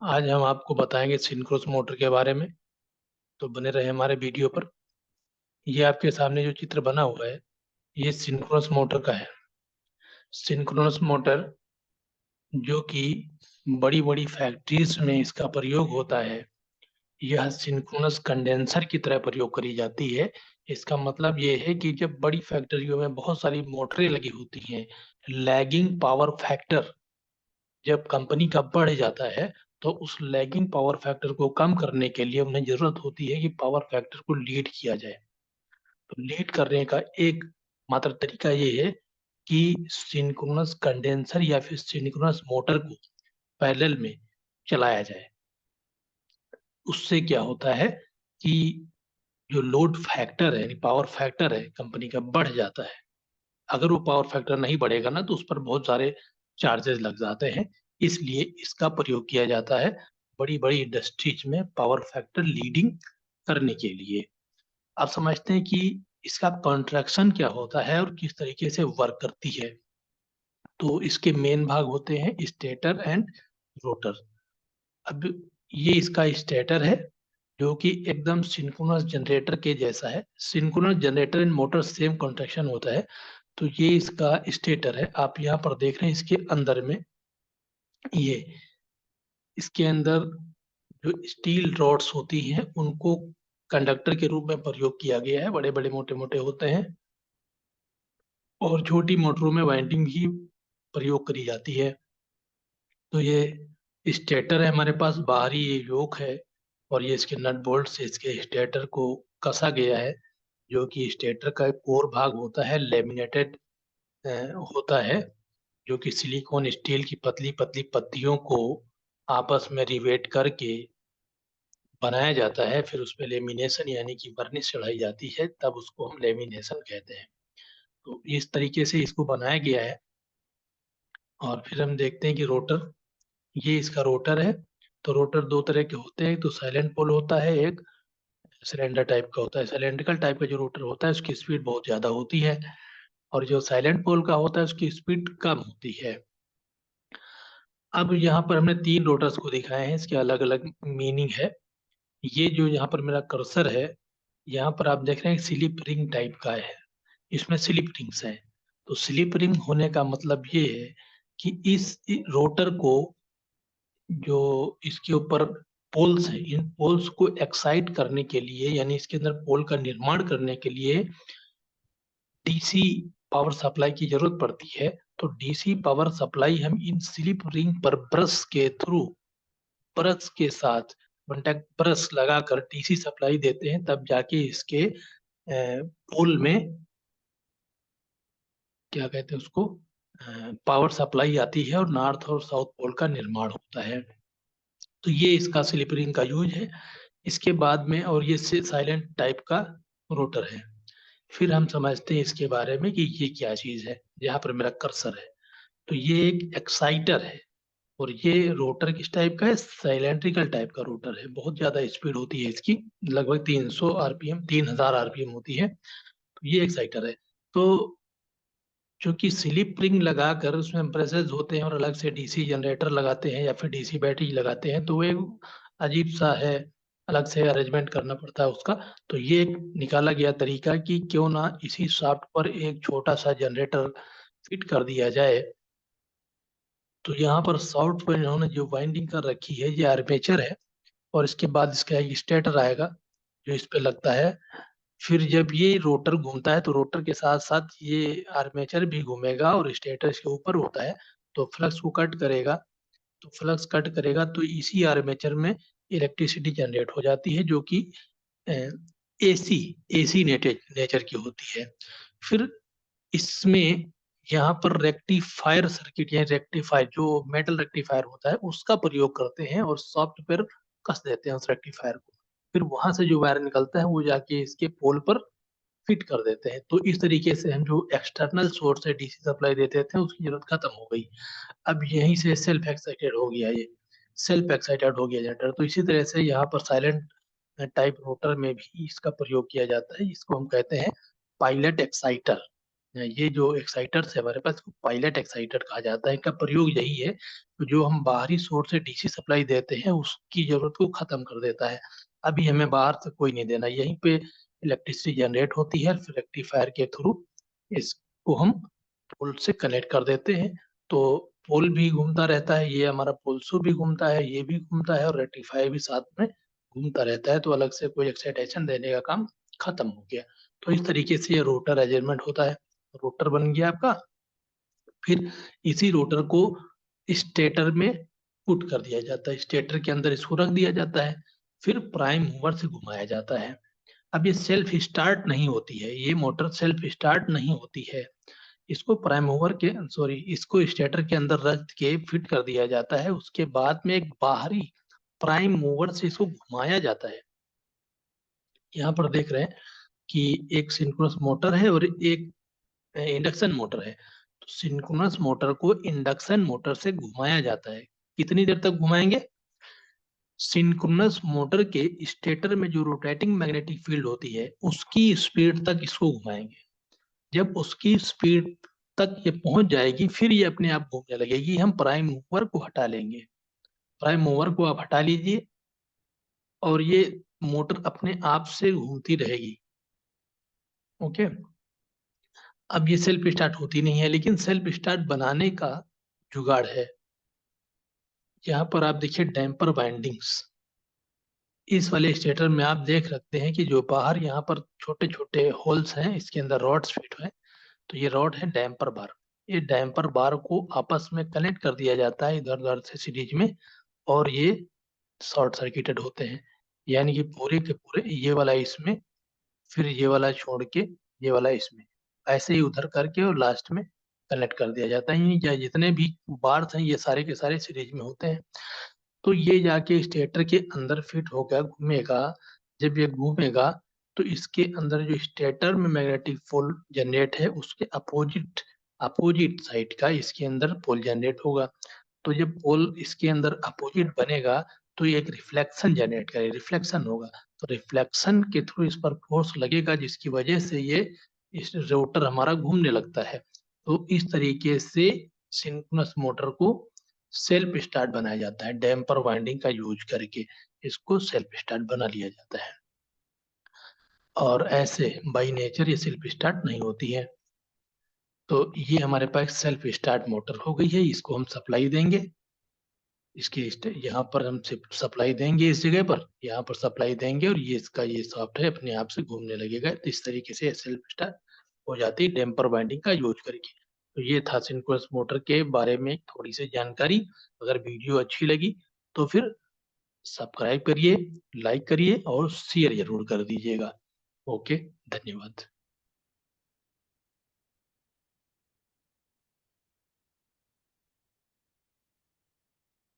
आज हम आपको बताएंगे सिंक्रोनस मोटर के बारे में। तो बने रहे हमारे वीडियो पर। ये आपके सामने जो चित्र बना हुआ है, ये सिंक्रोनस मोटर का है। सिंक्रोनस मोटर जो कि बड़ी बड़ी फैक्ट्रीज में इसका प्रयोग होता है, यह सिंक्रोनस कंडेंसर की तरह प्रयोग करी जाती है। इसका मतलब ये है कि जब बड़ी फैक्ट्रियों में बहुत सारी मोटरें लगी होती हैं, लैगिंग पावर फैक्टर जब कंपनी का बढ़ जाता है, तो उस लैगिंग पावर फैक्टर को कम करने के लिए उन्हें जरूरत होती है कि पावर फैक्टर को लीड किया जाए। तो लीड करने का एक मात्र तरीका ये है कि सिंक्रोनस कंडेंसर या फिर सिंक्रोनस मोटर को पैरेलल में चलाया जाए। उससे क्या होता है कि जो लोड फैक्टर है, यानी पावर फैक्टर है कंपनी का, बढ़ जाता है। अगर वो पावर फैक्टर नहीं बढ़ेगा ना, तो उस पर बहुत सारे चार्जेस लग जाते हैं। इसलिए इसका प्रयोग किया जाता है बड़ी बड़ी इंडस्ट्रीज में पावर फैक्टर लीडिंग करने के लिए। आप समझते हैं कि इसका कॉन्ट्रैक्शन क्या होता है और किस तरीके से वर्क करती है। तो इसके मेन भाग होते हैं स्टेटर एंड रोटर। अब ये इसका स्टेटर है, जो कि एकदम सिंक्रोनस जनरेटर के जैसा है। Synchronous generator and motor same contraction होता है। तो ये इसका स्टेटर है। आप यहाँ पर देख रहे हैं इसके अंदर में, ये इसके अंदर जो स्टील रॉड्स होती हैं उनको कंडक्टर के रूप में प्रयोग किया गया है। बड़े बड़े मोटे मोटे होते हैं, और छोटी मोटरों में वाइंडिंग भी प्रयोग करी जाती है। तो ये स्टेटर है हमारे पास, बाहरी ये योक है, और ये इसके नट बोल्ट से इसके स्टेटर को कसा गया है। जो कि स्टेटर का एक कोर भाग होता है, लेमिनेटेड होता है, जो कि सिलिकॉन स्टील की पतली पतली पत्तियों को आपस में रिवेट करके बनाया जाता है। फिर उस पे लेमिनेशन यानी कि वर्निश चढ़ाई जाती है, तब उसको हम लेमिनेशन कहते हैं। तो इस तरीके से इसको बनाया गया है। और फिर हम देखते हैं कि रोटर, ये इसका रोटर है। तो रोटर दो तरह के होते हैं, एक तो साइलेंट पोल होता है, एक सिलेंडर टाइप का होता है। सिलेंड्रिकल टाइप का जो रोटर होता है उसकी स्पीड बहुत ज्यादा होती है, और जो साइलेंट पोल का होता है उसकी स्पीड कम होती है। अब यहाँ पर हमने तीन रोटर्स को दिखाए हैं, इसके अलग अलग मीनिंग है। ये जो यहाँ पर मेरा कर्सर है, यहाँ पर आप देख रहे हैं स्लिप रिंग टाइप का है। इसमें स्लिप रिंग्स है। तो स्लिप रिंग होने का मतलब ये है कि इस रोटर को, जो इसके ऊपर पोल्स है, इन पोल्स को एक्साइट करने के लिए, यानी इसके अंदर पोल का निर्माण करने के लिए डीसी पावर सप्लाई की जरूरत पड़ती है। तो डीसी पावर सप्लाई हम इन स्लिप रिंग पर ब्रश के थ्रू, ब्रश के साथ कॉन्टैक्ट ब्रश लगाकर डीसी सप्लाई देते हैं, तब जाके इसके पोल में, क्या कहते हैं उसको, पावर सप्लाई आती है और नॉर्थ और साउथ पोल का निर्माण होता है। तो ये इसका स्लिप रिंग का यूज है। इसके बाद में, और ये साइलेंट टाइप का रोटर है। फिर हम समझते हैं इसके बारे में कि ये क्या चीज है। यहाँ पर मेरा कर्सर है, तो ये एक एक्साइटर है। और ये रोटर किस टाइप का है, साइलेंट्रिकल टाइप का रोटर है। बहुत ज्यादा स्पीड होती है इसकी, लगभग 300 आरपीएम, 3000 आरपीएम होती है। तो ये एक्साइटर है। तो चूंकि स्लिप रिंग लगाकर उसमें ब्रशेज होते हैं और अलग से डीसी जनरेटर लगाते हैं या फिर डीसी बैटरी लगाते हैं, तो वो एक अजीब सा है, अलग से अरेंजमेंट करना पड़ता है उसका। तो ये एक निकाला गया तरीका कि क्यों ना इसी शाफ्ट पर एक छोटा सा जनरेटर फिट कर दिया जाए। तो यहाँ पर शाफ्ट पर इन्होंने जो वाइंडिंग कर रखी है, ये आर्मेचर है, और इसके बाद इसका एक स्टेटर आएगा जो इस पे लगता है। फिर जब ये रोटर घूमता है, तो रोटर के साथ साथ ये आर्मेचर भी घूमेगा और स्टेटर इसके ऊपर होता है। तो फ्लक्स को कट करेगा। तो फ्लक्स कट करेगा तो इसी आर्मेचर में इलेक्ट्रिसिटी जनरेट हो जाती है, जो कि एसी एसी नेचर की होती है। फिर इसमें यहाँ पर रेक्टिफायर सर्किट, या रेक्टिफायर जो मेटल रेक्टिफायर होता है उसका प्रयोग करते हैं, और सॉफ्ट पर कस देते हैं उस रेक्टिफायर को। फिर वहां से जो वायर निकलता है वो जाके इसके पोल पर फिट कर देते हैं। तो इस तरीके से हम जो एक्सटर्नल सोर्स से डीसी सप्लाई देते थे उसकी जरूरत खत्म हो गई। अब यहीं से सेल्फ एक्साइटेड हो गया, ये सेल्फ एक्साइटेड हो गया जनरेटर। तो इसी तरह से यहाँ पर साइलेंट टाइप रोटर में भी इसका प्रयोग किया जाता है। इसको हम कहते हैं पायलट एक्साइटर। ये जो एक्साइटर्स है हमारे पास, पायलट एक्साइटर कहा जाता है। इनका प्रयोग यही है कि जो हम बाहरी सोर्स से डीसी सप्लाई देते हैं उसकी जरूरत को खत्म कर देता है। अभी हमें बाहर से कोई नहीं देना, यहीं पे इलेक्ट्रिसिटी जनरेट होती है, फिर रेक्टिफायर के थ्रू इसको हम पोल से कनेक्ट कर देते हैं। तो पोल भी घूमता रहता है, ये हमारा पोल्सो भी घूमता है, ये भी घूमता है, और रेक्टिफायर भी साथ में घूमता रहता है। तो अलग से कोई एक्साइटेशन देने का काम खत्म हो गया। तो इस तरीके से ये रोटर अरेंजमेंट होता है। रोटर बन गया आपका। फिर इसी रोटर को स्टेटर में पुट कर दिया जाता है, स्टेटर के अंदर इसको रख दिया जाता है, फिर प्राइम मूवर से घुमाया जाता है। अब ये सेल्फ स्टार्ट नहीं होती है, ये मोटर सेल्फ स्टार्ट नहीं होती है। इसको प्राइम मूवर के सॉरी इसको स्टेटर के अंदर रख के फिट कर दिया जाता है। उसके बाद में एक बाहरी प्राइम मूवर से इसको घुमाया जाता है। यहाँ पर देख रहे हैं कि एक सिंक्रोनस मोटर है और एक इंडक्शन मोटर है। तो सिंक्रोनस मोटर को इंडक्शन मोटर से घुमाया जाता है। कितनी देर तक घुमाएंगे? सिंक्रोनस मोटर के स्टेटर में जो रोटेटिंग मैग्नेटिक फील्ड होती है उसकी स्पीड तक इसको घुमाएंगे। जब उसकी स्पीड तक ये पहुंच जाएगी फिर ये अपने आप घूमने लगेगी। हम प्राइम मूवर को हटा लेंगे। प्राइम मूवर को आप हटा लीजिए और ये मोटर अपने आप से घूमती रहेगी। ओके। अब ये सेल्फ स्टार्ट होती नहीं है, लेकिन सेल्फ स्टार्ट बनाने का जुगाड़ है। यहाँ पर आप देखिए डैम्पर वाइंडिंग्स। इस वाले स्टेटर में आप देख सकते हैं कि जो बाहर यहाँ पर छोटे छोटे होल्स हैं, इसके अंदर रॉड्स फिट हैं। तो ये रॉड है डैम्पर बार। ये डैम्पर बार को आपस में कनेक्ट कर दिया जाता है इधर उधर से सीरीज में, और ये शॉर्ट सर्किटेड होते हैं। यानी कि पूरे के पूरे ये वाला इसमें, फिर ये वाला छोड़ के ये वाला इसमें, ऐसे ही उधर करके और लास्ट में कनेक्ट कर दिया जाता है। या जितने भी बार्स हैं ये सारे के सारे सीरीज में होते हैं। तो ये जाके स्टेटर के अंदर फिट होकर घूमेगा। जब ये घूमेगा तो इसके अंदर जो स्टेटर में मैग्नेटिक पोल जनरेट है उसके अपोजिट अपोजिट साइड का इसके अंदर पोल जनरेट होगा। तो जब पोल इसके अंदर अपोजिट बनेगा तो ये एक रिफ्लेक्शन जनरेट करेगा, रिफ्लेक्शन होगा। तो रिफ्लेक्शन के थ्रू इस पर फोर्स लगेगा जिसकी वजह से ये इस रोटर हमारा घूमने लगता है। तो इस तरीके से सिंक्रोनस मोटर को सेल्फ स्टार्ट बनाया जाता है। डैम्पर वाइंडिंग का यूज करके इसको सेल्फ स्टार्ट बना लिया जाता है। और ऐसे बाई नेचर ये सेल्फ स्टार्ट नहीं होती है। तो ये हमारे पास सेल्फ स्टार्ट मोटर हो गई है। इसको हम सप्लाई देंगे, इसके यहाँ पर हम सप्लाई देंगे, इस जगह पर यहाँ पर सप्लाई देंगे, और ये इसका ये सॉफ्ट है अपने आप से घूमने लगेगा। तो इस तरीके से सेल्फ स्टार्ट हो जाती है डैम्पर बाइंडिंग का यूज करके। तो ये था सिंक्रोनस मोटर के बारे में थोड़ी सी जानकारी। अगर वीडियो अच्छी लगी तो फिर सब्सक्राइब करिए, लाइक करिए और शेयर जरूर कर दीजिएगा। ओके, धन्यवाद।